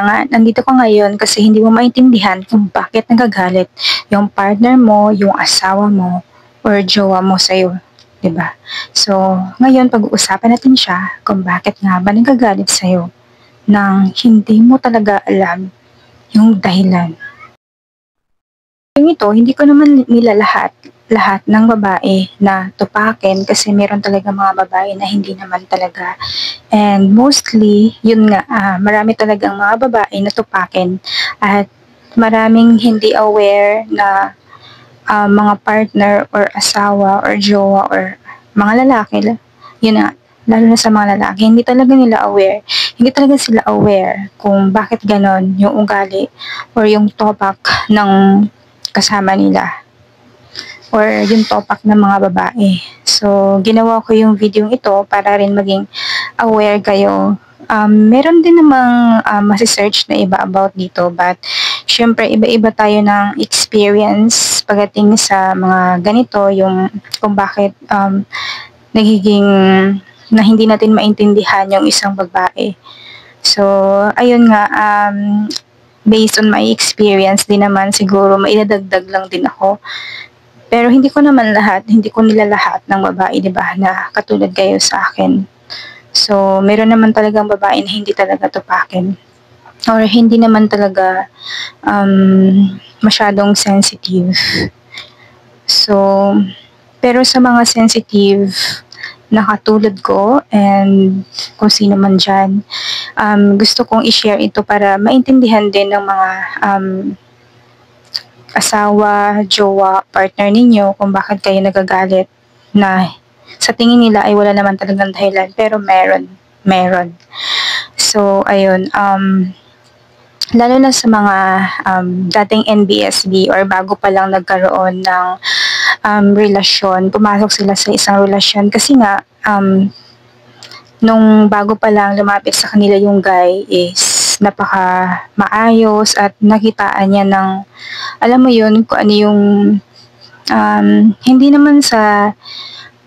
nga, nandito ka ngayon kasi hindi mo maintindihan kung bakit nagagalit yung partner mo, yung asawa mo, or jowa mo sa'yo. 'Di ba? So, ngayon pag-uusapan natin siya kung bakit nga ba nagagalit sa'yo nang hindi mo talaga alam yung dahilan. Yung ito, hindi ko naman lahat ng babae na tupakin kasi meron talaga mga babae na hindi naman talaga. And mostly, yun nga, marami talagang mga babae na tupakin at maraming hindi aware na mga partner or asawa or jowa or mga lalaki, yun nga, lalo na sa mga lalaki, hindi talaga nila aware. Hindi talaga sila aware kung bakit ganon yung ugali or yung topak ng kasama nila or yung topak ng mga babae. So, ginawa ko yung video ito para rin maging aware kayo. Meron din namang masisearch na iba about dito, but syempre iba-iba tayo ng experience pagdating sa mga ganito, yung kung bakit nagiging na hindi natin maintindihan yung isang babae. So, ayun nga, based on my experience din naman, siguro maidadagdag lang din ako. Pero hindi ko nila lahat ng babae, 'di ba, na katulad kayo sa akin. So, meron naman talagang babae na hindi talaga tupakin or hindi naman talaga masyadong sensitive. So, pero sa mga sensitive na katulad ko and kung sino man dyan, gusto kong i-share ito para maintindihan din ng mga asawa, jowa, partner ninyo kung bakit kayo nagagalit na sa tingin nila ay wala naman talagang dahilan pero meron. So, ayun, lalo na sa mga dating NBSB or bago pa lang nagkaroon ng relasyon, pumasok sila sa isang relasyon kasi nga, nung bago pa lang lumapit sa kanila yung guy is napaka maayos at nakitaan niya ng, alam mo yun, kung ano yung, hindi naman sa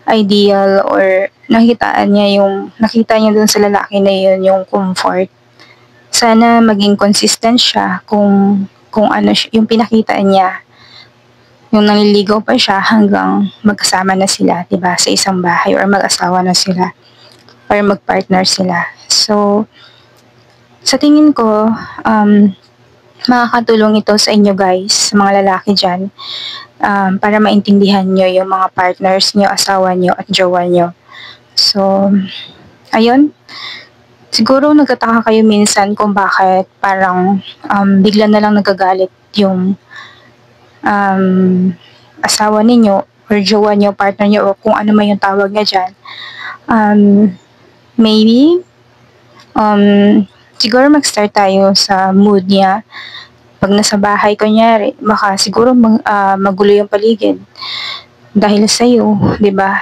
ideal or nakita niya dun sa lalaki na yun yung comfort. Sana maging consistent siya kung ano yung pinakita niya, yung nanliligaw pa siya hanggang magkasama na sila, 'di ba, sa isang bahay or mag-asawa na sila or magpartner sila. So, sa tingin ko, makakatulong ito sa inyo guys, sa mga lalaki dyan, para maintindihan nyo yung mga partners nyo, asawa nyo at jowa nyo. So, ayun. Siguro nagtataka kayo minsan kung bakit parang bigla na lang nagagalit yung asawa ninyo or jowa nyo, partner nyo, o kung ano man yung tawag niya dyan. Maybe, siguro mag-start tayo sa mood niya. Pag nasa bahay, kunyari, baka siguro magulo yung paligid dahil sa'yo, di ba?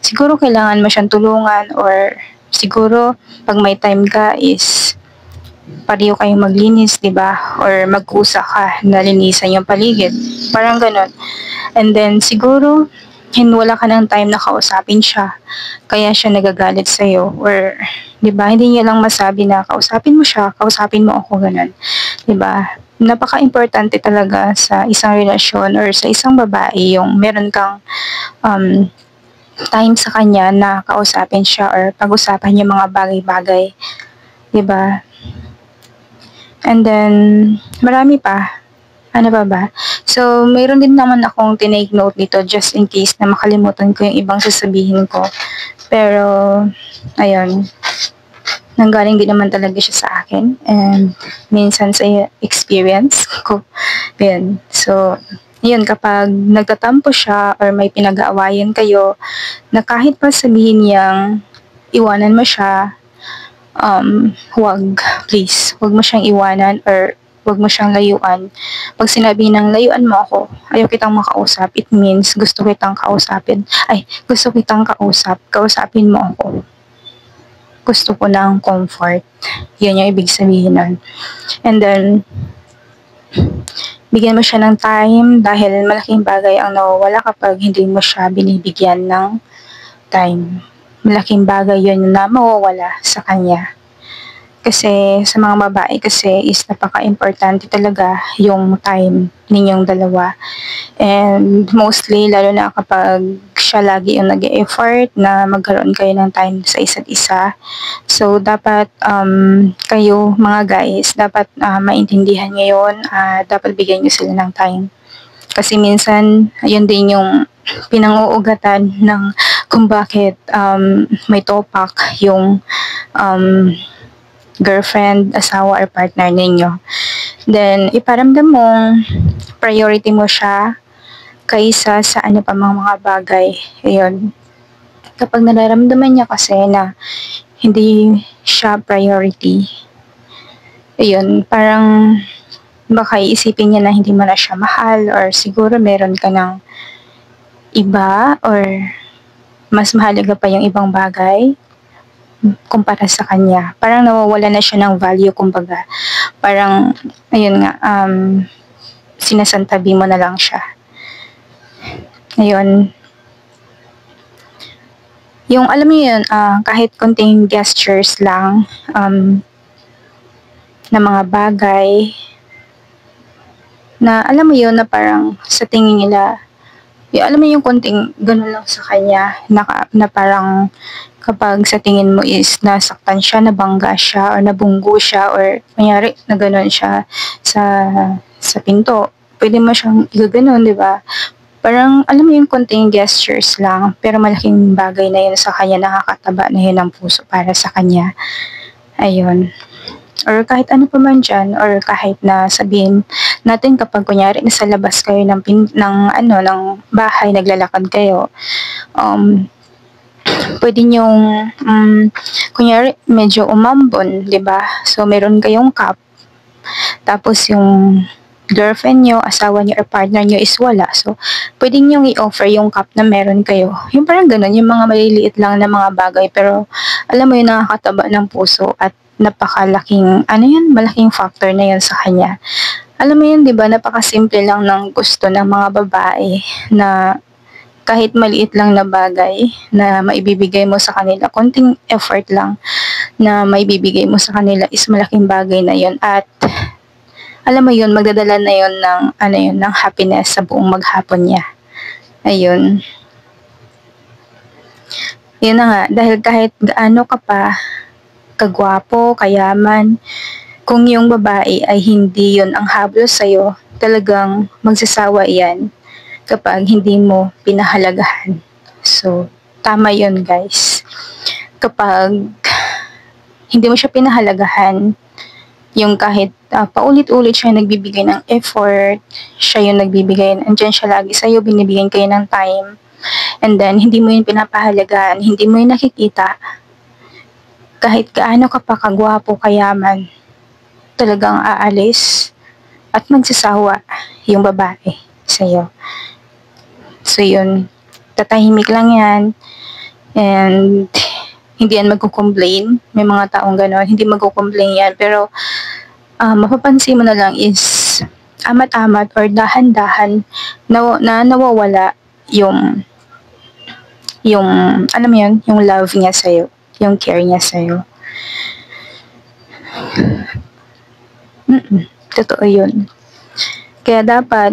Siguro kailangan mo siyang tulungan or siguro pag may time ka is pareho kayong maglinis, di ba? Or magkusa ka na linisan yung paligid. Parang ganon. And then siguro wala ka ng time na kausapin siya. Kaya siya nagagalit sa'yo. Or, di ba, hindi niya lang masabi na kausapin mo siya, kausapin mo ako, ganun. Di ba? Napaka-importante talaga sa isang relasyon or sa isang babae yung meron kang time sa kanya na kausapin siya or pag-usapan yung mga bagay-bagay. Di ba? And then, marami pa. Ano ba? So, mayroon din naman akong tinake note dito just in case na makalimutan ko yung ibang sasabihin ko. Pero, ayun, nanggaling din naman talaga siya sa akin. And, minsan sa experience ko. Yun. So, yun, kapag nagtatampo siya or may pinag-aawayan kayo, na kahit pa sabihin niyang iwanan mo siya, please, wag mo siyang iwanan or wag mo siyang layuan. Pag sinabi ng layuan mo ako, ayaw kitang makausap, it means gusto kitang kausapin. Gusto kitang kausapin mo ako. Gusto ko ng comfort. Yan yung ibig sabihin nun. And then, bigyan mo siya ng time dahil malaking bagay ang nawawala kapag hindi mo siya binibigyan ng time. Malaking bagay yun na mawawala sa kanya. Kasi sa mga babae kasi is napaka-importante talaga yung time ninyong dalawa. And mostly, lalo na kapag siya lagi yung nag-e-effort na magkaroon kayo ng time sa isa't isa. So, dapat kayo mga guys, dapat maintindihan ngayon, dapat bigyan nyo sila ng time. Kasi minsan, yun din yung pinanguugatan ng kung bakit may topak yung um, girlfriend, asawa, or partner ninyo. Then, iparamdam mo, priority mo siya kaysa sa ano pa mga bagay. Ayun. Kapag nararamdaman niya kasi na hindi siya priority, ayun, parang baka iisipin niya na hindi mo na siya mahal or siguro meron ka ng iba or mas mahalaga pa yung ibang bagay kumpara sa kanya. Parang nawawala na siya ng value, kumbaga. Parang, ayun nga, sinasantabi mo na lang siya. Ayun. Yung, alam mo yun, kahit konting gestures lang, na mga bagay, na alam mo yun, na parang sa tingin nila, alam mo yung konting ganun lang sa kanya, na parang kapag sa tingin mo is nasaktan siya, nabangga siya, or nabunggo siya, or kunyari na ganun siya sa pinto, pwede mo siyang igaganon, di ba? Parang, alam mo yung konting gestures lang, pero malaking bagay na yun sa kanya, nakakataba na yun ang puso para sa kanya. Ayun. Or kahit ano pa man dyan, or kahit na sabihin natin kapag kunyari nasa labas kayo ng bahay, naglalakad kayo, pwede nyong, kunyari medyo umambon, di ba? So, meron kayong cup, tapos yung girlfriend nyo, asawa nyo, or partner nyo is wala. So, pwede nyo i-offer yung cup na meron kayo. Yung parang ganun, yung mga maliliit lang na mga bagay, pero alam mo yun, nakakataba ng puso at napakalaking, malaking factor na yun sa kanya. Alam mo yun, di ba, napakasimple lang ng gusto ng mga babae na kahit maliit lang na bagay na maibibigay mo sa kanila, konting effort lang na maibibigay mo sa kanila is malaking bagay na yun. At alam mo yun, magdadala na yun ng happiness sa buong maghapon niya. Ayun. Yun na nga, dahil kahit gaano ka pa kagwapo, kayaman, kung yung babae ay hindi yun ang hablos sa'yo, talagang magsasawa yan kapag hindi mo pinahalagahan. So, tama yun guys. Kapag hindi mo siya pinahalagahan, yung kahit paulit-ulit siya nagbibigay ng effort, siya yung nagbibigay, andyan siya lagi sa'yo, binibigyan kayo ng time, and then hindi mo yun pinapahalagaan, hindi mo yun nakikita, kahit gaano ka pa kagwapo, kayaman, talagang aalis at magsasawa yung babae sa'yo. So yun, tatahimik lang yan, and hindi yan magko-complain. May mga taong gano'n, hindi magko-complain yan, pero mapapansin mo na lang is amat-amat or dahan-dahan na nawawala yung alam mo yun, yung love niya sa'yo, yung care niya sa'yo. Totoo yun. Kaya dapat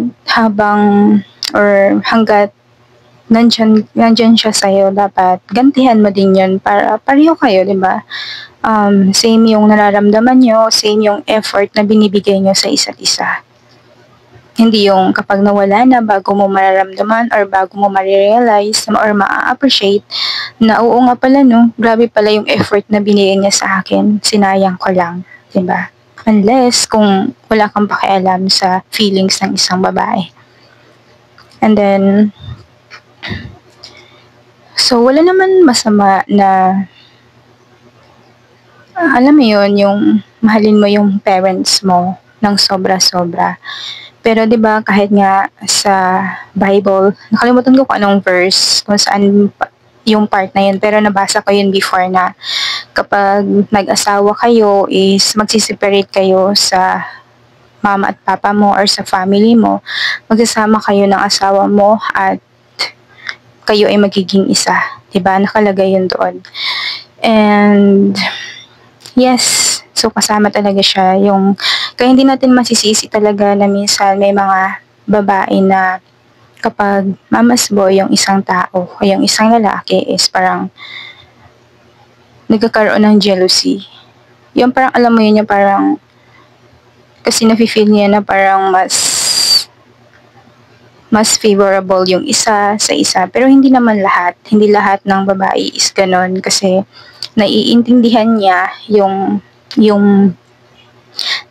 hanggat nandyan siya sa'yo, dapat gantihan mo din yun para pareho kayo, di ba? Same yung nararamdaman nyo, same yung effort na binibigay nyo sa isa't isa. Hindi yung kapag nawala na, bago mo mararamdaman or bago mo marirealize or ma-appreciate na oo nga pala no, grabe pala yung effort na binigay niya sa akin, sinayang ko lang, diba? Unless kung wala kang pakialam sa feelings ng isang babae. And then, so wala naman masama na alam mo yun, yung mahalin mo yung parents mo ng sobra-sobra. Pero 'di ba kahit nga sa Bible, nakalimutan ko kung anong verse, kung saan yung part na yun, pero nabasa ko yun before na kapag nag-asawa kayo is magsiseparate kayo sa mama at papa mo or sa family mo, magsasama kayo ng asawa mo at kayo ay magiging isa. 'Di ba? Nakalagay yun doon. And yes, So, kasama talaga siya kaya hindi natin masisisi talaga na minsan may mga babae na kapag mamasbo yung isang tao o yung isang lalaki is parang nagkakaroon ng jealousy. Yung parang alam mo yun, yung parang kasi nafe-feel niya na parang mas favorable yung isa sa isa. Pero hindi naman lahat. Hindi lahat ng babae is ganon kasi naiintindihan niya yung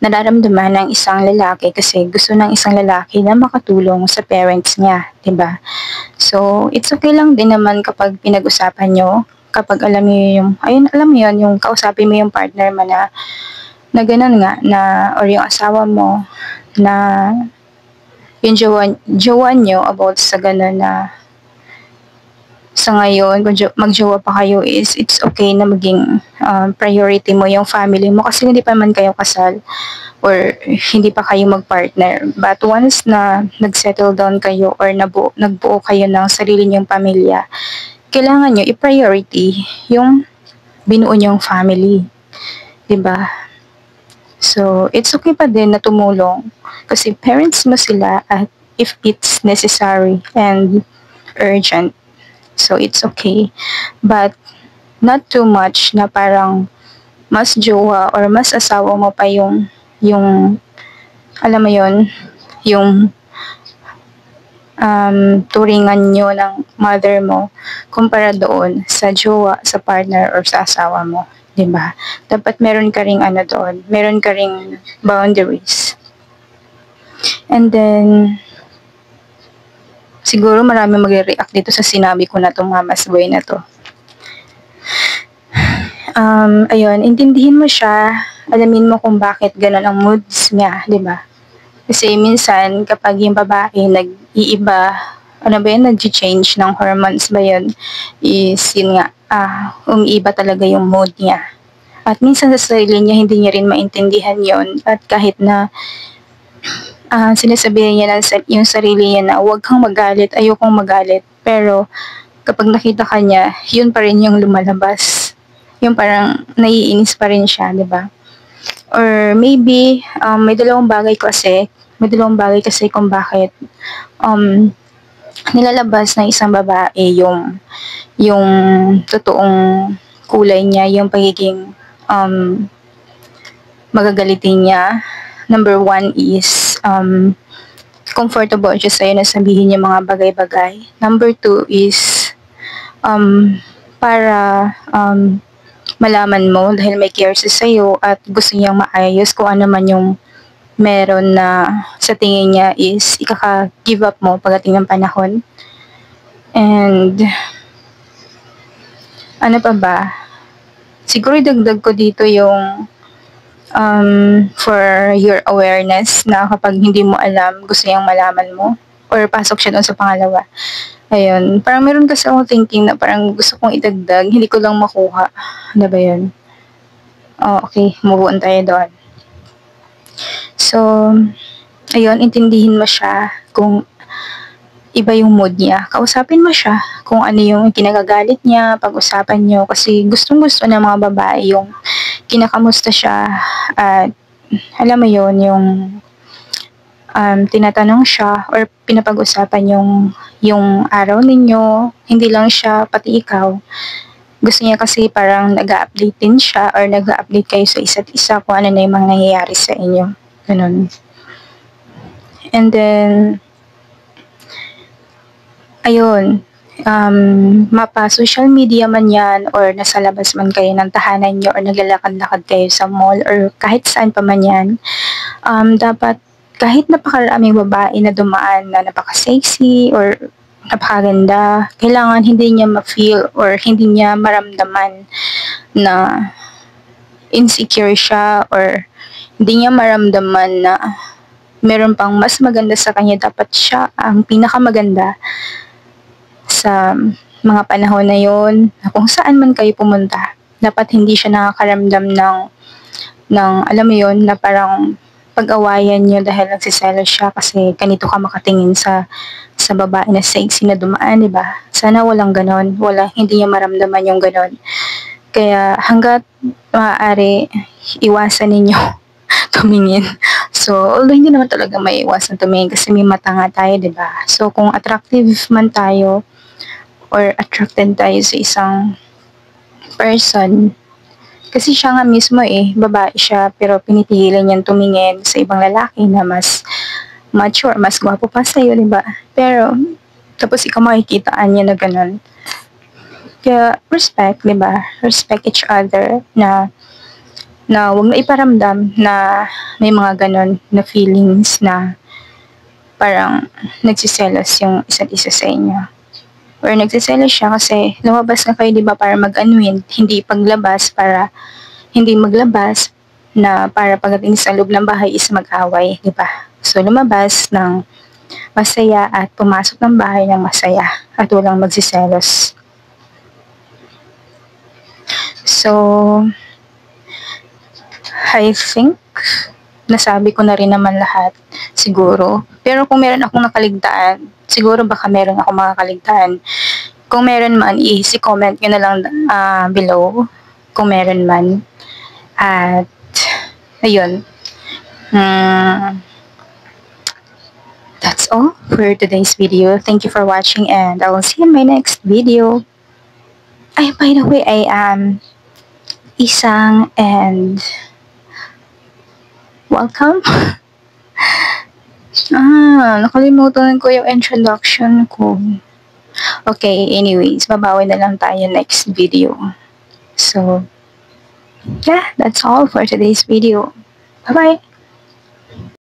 nararamdaman ng isang lalaki kasi gusto ng isang lalaki na makatulong sa parents niya, 'di ba? So, it's okay lang din naman kapag pinag-usapan nyo, kapag alam niyo alam mo yun, yung kausapin mo yung partner mo na ganun nga, or yung asawa mo, na yung jowa nyo about sa ganun na sa ngayon, kung magjowa pa kayo is it's okay na maging priority mo yung family mo kasi hindi pa man kayo kasal or hindi pa kayo magpartner. But once na nag-settle down kayo or nagbuo kayo ng sarili niyong pamilya, kailangan nyo i-priority yung binuo niyong family. 'Di ba? So, it's okay pa din na tumulong kasi parents mo sila at if it's necessary and urgent. So, it's okay. But, not too much na parang mas jowa or mas asawa mo pa yung alam mo yon yung turingan nyo ng mother mo kumpara doon sa jowa, sa partner, or sa asawa mo. 'Di ba? Dapat meron ka ring doon, meron ka ring boundaries. And then, siguro marami magre-react dito sa sinabi ko na itong mamas boy na to. Ayun, intindihin mo siya, alamin mo kung bakit gano'n ang moods niya, 'di ba? Kasi minsan, kapag yung babae nag-iiba, nag-change ng hormones ba yun, is yun nga, umiiba talaga yung mood niya. At minsan sa sarili niya, hindi niya rin maintindihan yon. At kahit na sinasabihan niya yung sarili niya na huwag kang magalit, ayokong magalit. Pero kapag nakita ka niya, yun pa rin yung lumalabas. Yung parang naiinis pa rin siya, di ba? Or maybe, may dalawang bagay kasi kung bakit nilalabas ng isang babae yung totoong kulay niya, yung pagiging magagalitin niya. Number one is comfortable siya sa'yo na sabihin yung mga bagay-bagay. Number two is para malaman mo dahil may care siya sa'yo at gusto niyang maayos kung ano man yung meron na sa tingin niya is ikaka-give up mo pagdating ng panahon. And ano pa ba? Siguro idagdag ko dito yung for your awareness na kapag hindi mo alam, gusto niyang malaman mo or pasok siya doon sa pangalawa. Ayun, parang meron kasi akong thinking na parang gusto kong idagdag, hindi ko lang makuha. Ano ba yun? Oh, okay, move on tayo doon. So, ayun, intindihin mo siya kung iba yung mood niya. Kausapin mo siya kung ano yung kinagagalit niya, pag-usapan niyo kasi gustong-gusto ng mga babae yung kinakamusta siya at alam mo yun, yung tinatanong siya or pinapag-usapan yung araw ninyo, hindi lang siya, pati ikaw. Gusto niya kasi parang nag-update din siya or nag-update kayo sa isa't isa kung ano na yung mga nangyayari sa inyo. Ganun. And then, ayun, mapa social media man yan or nasa labas man kayo ng tahanan nyo or naglalakad-lakad kayo sa mall or kahit saan pa man yan, dapat kahit napakaraming babae na dumaan na napaka-sexy or napakaganda, kailangan hindi niya ma-feel or hindi niya maramdaman na insecure siya or hindi niya maramdaman na meron pang mas maganda sa kanya. Dapat siya ang pinakamaganda sa mga panahon na yon, kung saan man kayo pumunta. Dapat hindi siya nakakaramdam ng alam mo yon, na parang pag-awayan niyo dahil nagsiselos siya kasi ganito ka makatingin sa babae na sexy na dumaan, di ba? Sana walang ganon. Hindi niya maramdaman yung ganon. Kaya hangga't maaari, iwasan ninyo tumingin. So, although hindi naman talaga maiiwasan tumingin kasi may mata nga tayo, 'di ba? So, kung attractive man tayo or attracted tayo sa isang person, kasi siya nga mismo babae siya pero pinipigilan niyang tumingin sa ibang lalaki na mas mature, mas gwapo pa sa'yo, 'di ba? Pero, tapos ikaw makikitaan niya na gano'n. Kaya, respect, 'di ba? Respect each other na wag na iparamdam na may mga gano'n na feelings na parang nagsiselos yung isa't isa sa inyo. Or nagsiselos siya kasi lumabas na kayo, 'di ba, para mag-unwind, hindi paglabas para hindi maglabas na para pagdating sa loob ng bahay is mag-away, 'di ba? So, lumabas ng masaya at pumasok ng bahay ng masaya at walang magsiselos. So, I think nasabi ko na rin naman lahat siguro. Pero kung meron akong nakaligtaan, siguro baka meron akong makakaligtaan. Kung meron man, i-comment nyo na lang below kung meron man. At, ayun. That's all for today's video. Thank you for watching and I will see you in my next video. Ay, by the way, I am Isang and welcome. Nakalimutan ko yung introduction ko. Okay, anyways, babawi na lang tayo next video. So, yeah, that's all for today's video. Bye-bye!